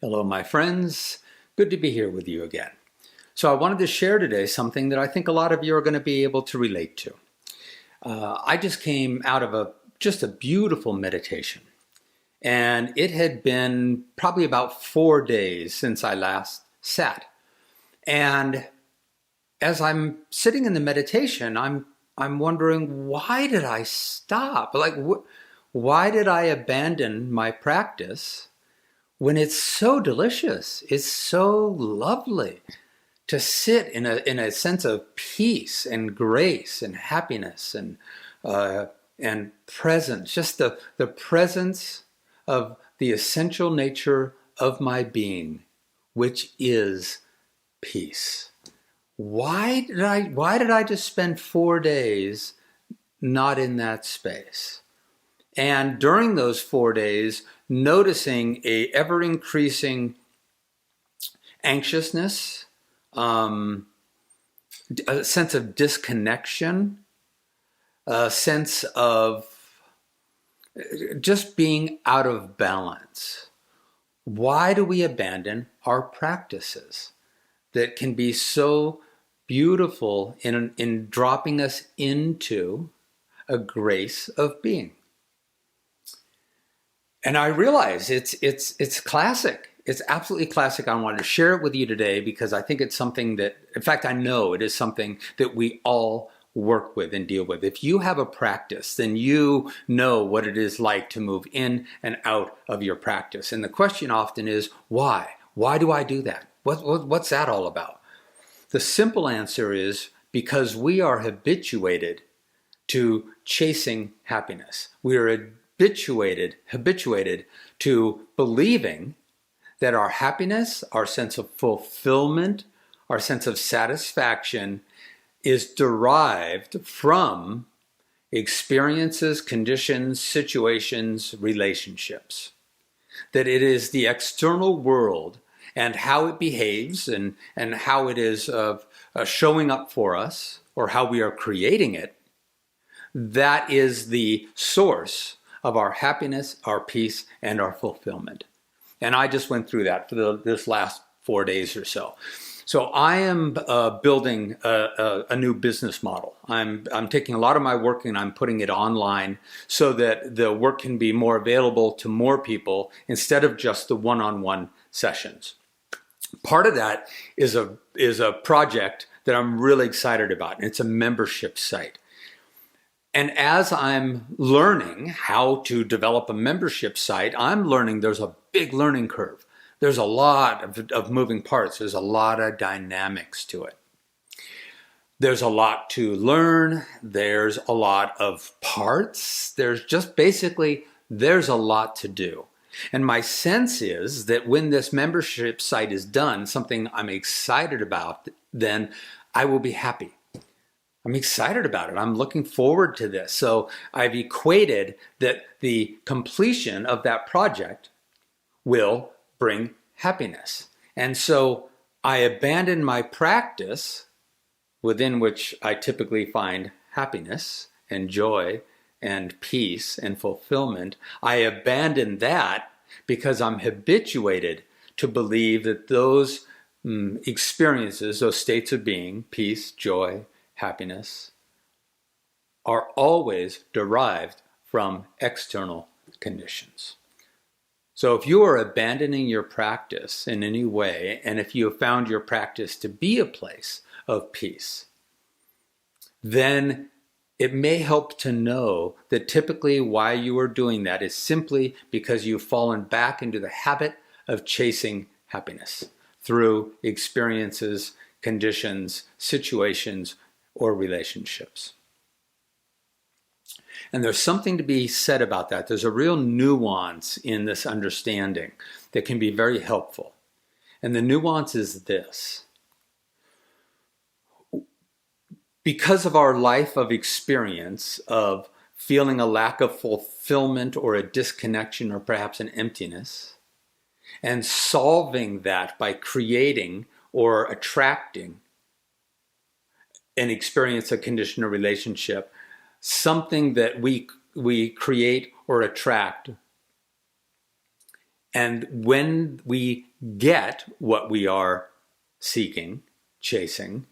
Hello, my friends. Good to be here with you again. So I wanted to share today something that I think a lot of you are going to be able to relate to. I just came out of just a beautiful meditation, and it had been probably about 4 days since I last sat. And as I'm sitting in the meditation, I'm wondering, why did I stop? Why did I abandon my practice when it's so delicious? It's so lovely to sit in a sense of peace and grace and happiness and presence, just the presence of the essential nature of my being, which is peace. Why did I just spend 4 days not in that space? And during those 4 days, noticing a ever increasing anxiousness, a sense of disconnection, a sense of just being out of balance. Why do we abandon our practices that can be so beautiful in dropping us into a grace of being? And I realize it's classic. It's absolutely classic. I wanted to share it with you today because I think it's something that, in fact, I know it is something that we all work with and deal with. If you have a practice, then you know what it is like to move in and out of your practice. And the question often is, why? Why do I do that? What's that all about? The simple answer is because we are habituated to chasing happiness. We are habituated to believing that our happiness, our sense of fulfillment, our sense of satisfaction is derived from experiences, conditions, situations, relationships. That it is the external world and how it behaves and how it is showing up for us, or how we are creating it, that is the source of our happiness, our peace, and our fulfillment. And I just went through that for this last 4 days or so. So I am building a new business model. I'm taking a lot of my work and I'm putting it online so that the work can be more available to more people instead of just the one-on-one sessions. Part of that is a project that I'm really excited about, and it's a membership site. And as I'm learning how to develop a membership site, I'm learning there's a big learning curve. There's a lot of moving parts. There's a lot of dynamics to it. There's a lot to learn. There's a lot of parts. There's a lot to do. And my sense is that when this membership site is done, something I'm excited about, then I will be happy. I'm excited about it. I'm looking forward to this. So I've equated that the completion of that project will bring happiness. And so I abandon my practice, within which I typically find happiness and joy and peace and fulfillment. I abandon that because I'm habituated to believe that those experiences, those states of being, peace, joy, happiness, are always derived from external conditions. So if you are abandoning your practice in any way, and if you have found your practice to be a place of peace, then it may help to know that typically why you are doing that is simply because you've fallen back into the habit of chasing happiness through experiences, conditions, situations, or relationships. And there's something to be said about that. There's a real nuance in this understanding that can be very helpful. And the nuance is this. Because of our life of experience of feeling a lack of fulfillment or a disconnection or perhaps an emptiness, and solving that by creating or attracting an experience, a condition, a relationship, something that we create or attract And when we get what we are seeking, chasing,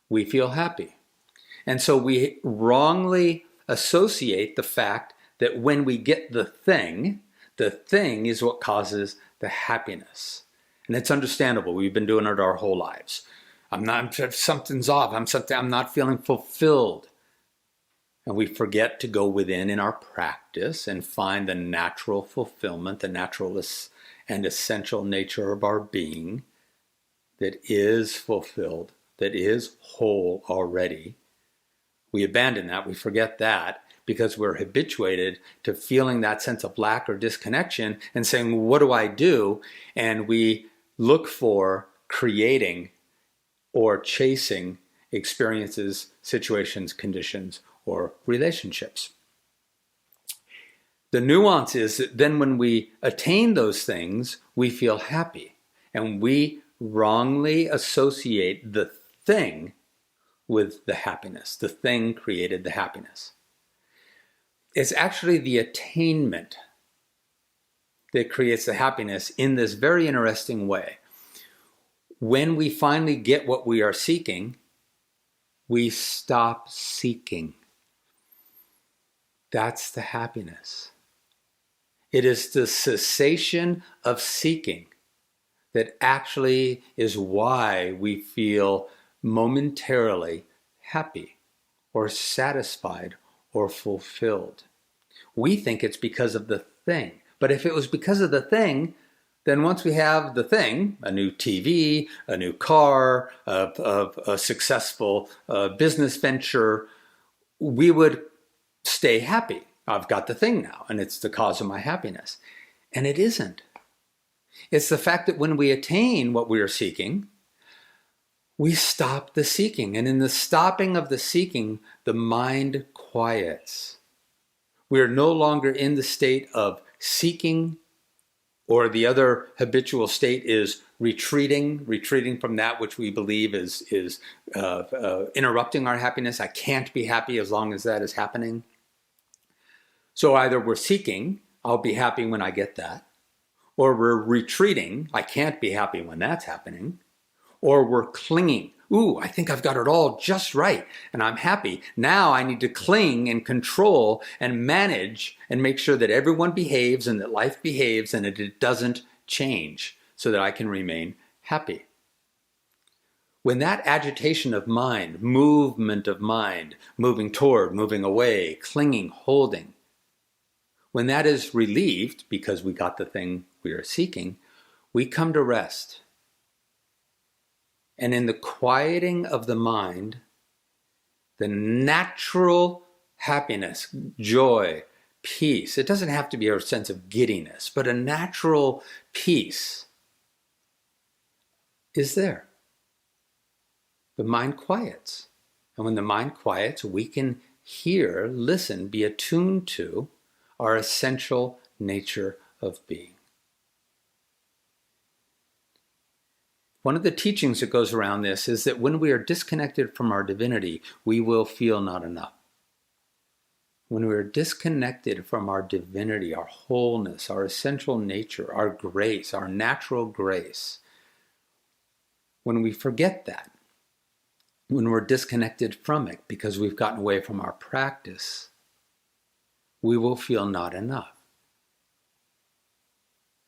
we feel happy. And so we wrongly associate the fact that when we get the thing is what causes the happiness. And it's understandable. We've been doing it our whole lives. Something's off. I'm not feeling fulfilled. And we forget to go within in our practice and find the natural fulfillment, the natural and essential nature of our being that is fulfilled, that is whole already. We abandon that, we forget that, because we're habituated to feeling that sense of lack or disconnection and saying, what do I do? And we look for creating or chasing experiences, situations, conditions, or relationships. The nuance is that then when we attain those things, we feel happy. And we wrongly associate the thing with the happiness. The thing created the happiness. It's actually the attainment that creates the happiness in this very interesting way. When we finally get what we are seeking, we stop seeking. That's the happiness. It is the cessation of seeking that actually is why we feel momentarily happy or satisfied or fulfilled. We think it's because of the thing. But if it was because of the thing, then once we have the thing, a new TV, a new car, a successful business venture, we would stay happy. I've got the thing now, and it's the cause of my happiness. And it isn't. It's the fact that when we attain what we are seeking, we stop the seeking. And in the stopping of the seeking, the mind quiets. We are no longer in the state of seeking, or the other habitual state is retreating from that which we believe is interrupting our happiness. I can't be happy as long as that is happening. So either we're seeking, I'll be happy when I get that, or we're retreating, I can't be happy when that's happening, or we're clinging. Ooh, I think I've got it all just right, and I'm happy. Now I need to cling and control and manage and make sure that everyone behaves and that life behaves and that it doesn't change so that I can remain happy. When that agitation of mind, movement of mind, moving toward, moving away, clinging, holding, when that is relieved because we got the thing we are seeking, we come to rest. And in the quieting of the mind, the natural happiness, joy, peace, it doesn't have to be a sense of giddiness, but a natural peace is there. The mind quiets. And when the mind quiets, we can hear, listen, be attuned to our essential nature of being. One of the teachings that goes around this is that when we are disconnected from our divinity, we will feel not enough. When we are disconnected from our divinity, our wholeness, our essential nature, our grace, our natural grace, when we forget that, when we're disconnected from it because we've gotten away from our practice, we will feel not enough.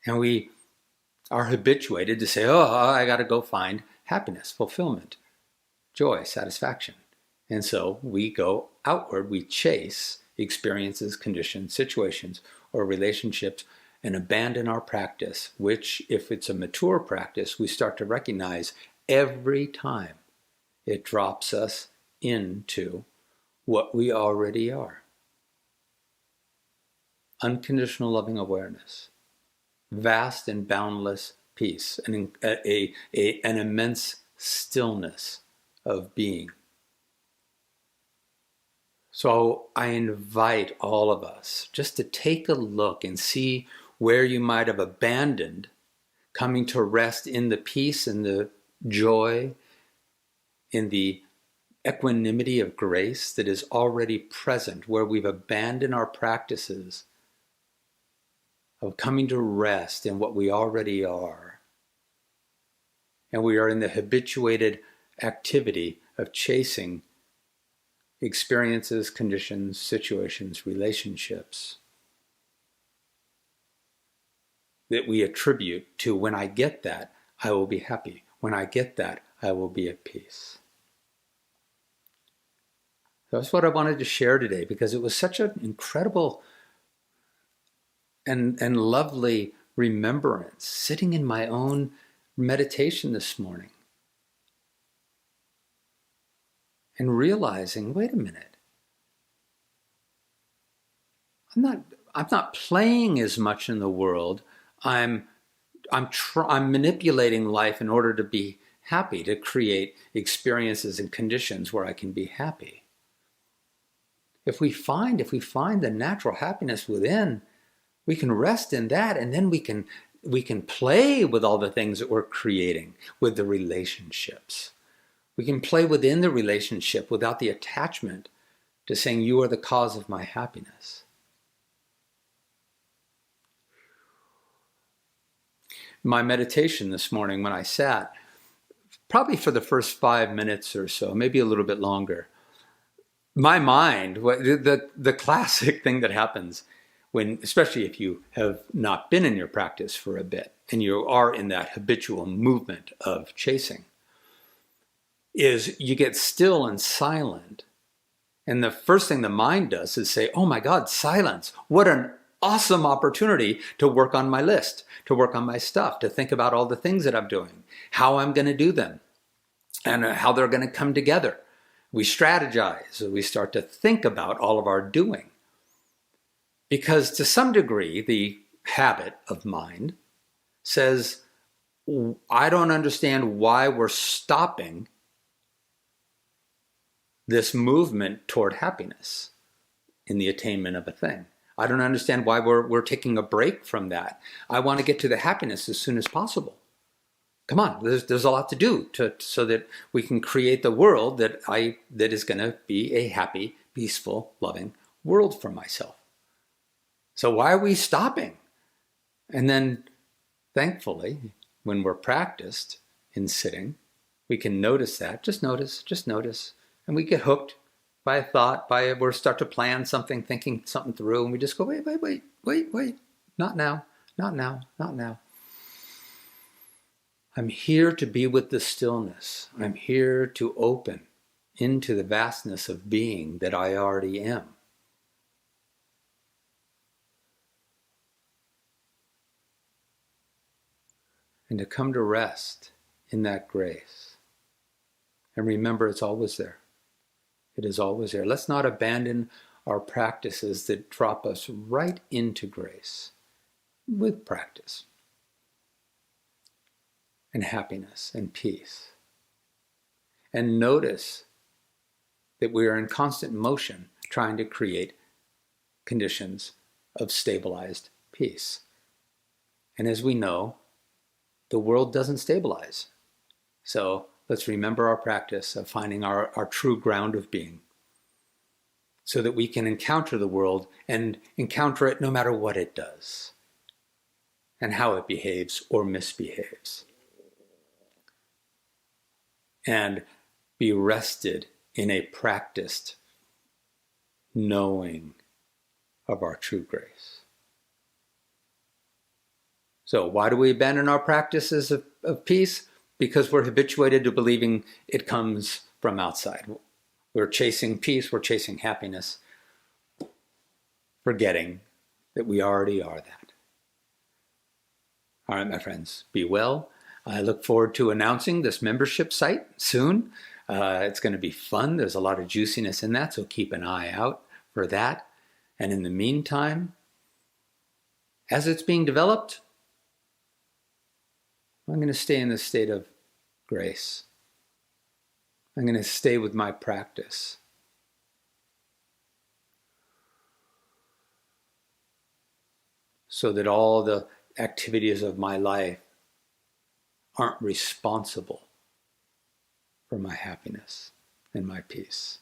And we are habituated to say, oh, I got to go find happiness, fulfillment, joy, satisfaction. And so we go outward, we chase experiences, conditions, situations, or relationships and abandon our practice, which, if it's a mature practice, we start to recognize every time it drops us into what we already are. Unconditional loving awareness, vast and boundless peace, an immense stillness of being. So I invite all of us just to take a look and see where you might have abandoned coming to rest in the peace and the joy, in the equanimity of grace that is already present, where we've abandoned our practices of coming to rest in what we already are. And we are in the habituated activity of chasing experiences, conditions, situations, relationships that we attribute to when I get that, I will be happy. When I get that, I will be at peace. That's what I wanted to share today because it was such an incredible and lovely remembrance sitting in my own meditation this morning and realizing, wait a minute, I'm not playing as much in the world. I'm manipulating life in order to be happy, to create experiences and conditions where I can be happy. If we find the natural happiness within, we can rest in that, and then we can play with all the things that we're creating with the relationships. We can play within the relationship without the attachment to saying you are the cause of my happiness. My meditation this morning when I sat, probably for the first 5 minutes or so, maybe a little bit longer, my mind, the classic thing that happens when, especially if you have not been in your practice for a bit and you are in that habitual movement of chasing, is you get still and silent. And the first thing the mind does is say, oh my God, silence. What an awesome opportunity to work on my list, to work on my stuff, to think about all the things that I'm doing, how I'm going to do them, and how they're going to come together. We strategize, we start to think about all of our doing. Because to some degree, the habit of mind says, I don't understand why we're stopping this movement toward happiness in the attainment of a thing. I don't understand why we're taking a break from that. I want to get to the happiness as soon as possible. Come on, there's a lot to do so that we can create the world that is going to be a happy, peaceful, loving world for myself. So why are we stopping? And then, thankfully, when we're practiced in sitting, we can notice that. Just notice. And we get hooked by a thought, we start to plan something, thinking something through, and we just go, wait, not now. I'm here to be with the stillness. I'm here to open into the vastness of being that I already am. And to come to rest in that grace. And remember, it's always there. It is always there. Let's not abandon our practices that drop us right into grace with practice and happiness and peace. And notice that we are in constant motion trying to create conditions of stabilized peace. And as we know, the world doesn't stabilize. So let's remember our practice of finding our true ground of being so that we can encounter the world and encounter it no matter what it does and how it behaves or misbehaves. And be rested in a practiced knowing of our true grace. So why do we abandon our practices of peace? Because we're habituated to believing it comes from outside. We're chasing peace, we're chasing happiness, forgetting that we already are that. All right, my friends, be well. I look forward to announcing this membership site soon. It's going to be fun. There's a lot of juiciness in that, so keep an eye out for that. And in the meantime, as it's being developed, I'm going to stay in this state of grace. I'm going to stay with my practice. So that all the activities of my life aren't responsible for my happiness and my peace.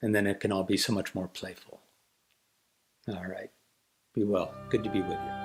And then it can all be so much more playful. All right. Be well. Good to be with you.